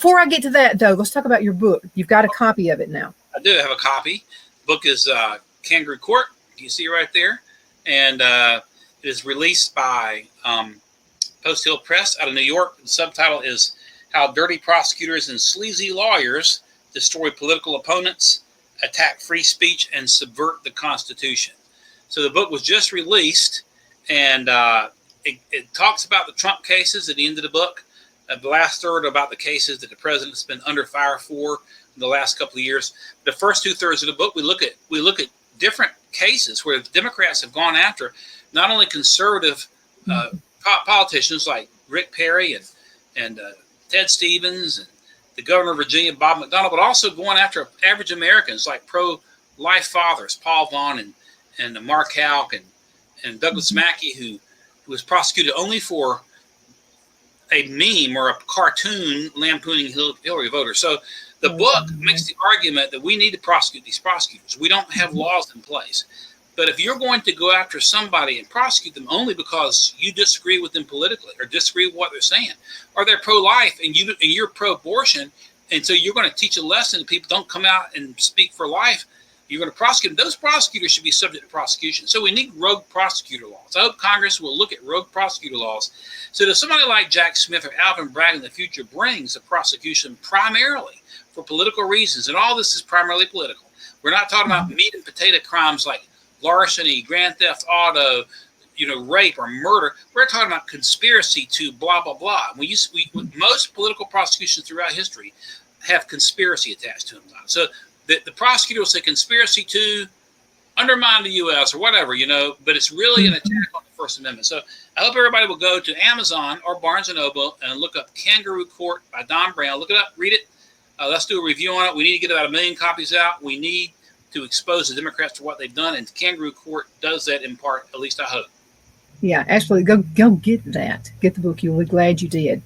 Before I get to that, though, let's talk about your book. You've got a copy of it now. I do have a copy. The book is Kangaroo Court. You see it right there. And it is released by Post Hill Press out of New York. The subtitle is How Dirty Prosecutors and Sleazy Lawyers Destroy Political Opponents, Attack Free Speech, and Subvert the Constitution. So the book was just released, and it talks about the Trump cases at the end of the book. The last third about the cases that the president's been under fire for in the last couple of years. The first 2/3 of the book, we look at different cases where the Democrats have gone after not only conservative politicians like Rick Perry and Ted Stevens and the governor of Virginia, Bob McDonnell, but also going after average Americans like pro-life fathers, Paul Vaughn and Mark Houck and Douglas Mackey, who was prosecuted only for a meme or a cartoon lampooning Hillary voters. So the book makes the argument that we need to prosecute these prosecutors. We don't have laws in place. But if you're going to go after somebody and prosecute them only because you disagree with them politically or disagree with what they're saying, or they're pro-life and you're pro-abortion, and so you're going to teach a lesson that people don't come out and speak for life, you're going to prosecute them. Those prosecutors should be subject to prosecution. So we need rogue prosecutor laws. I hope Congress will look at rogue prosecutor laws so that somebody like Jack Smith or Alvin Bragg in the future brings a prosecution primarily for political reasons. And all this is primarily political. We're not talking about meat and potato crimes like larceny, grand theft auto, rape or murder. We're talking about conspiracy to blah, blah, blah. Most political prosecutions throughout history have conspiracy attached to them. So the prosecutor will say conspiracy to undermine the U.S. or whatever, but it's really an attack on the First Amendment. So I hope everybody will go to Amazon or Barnes & Noble and look up Kangaroo Court by Don Brown. Look it up, read it. Let's do a review on it. We need to get about 1 million copies out. We need to expose the Democrats to what they've done, and Kangaroo Court does that in part, at least I hope. Yeah, actually, go get that. Get the book. You'll be glad you did.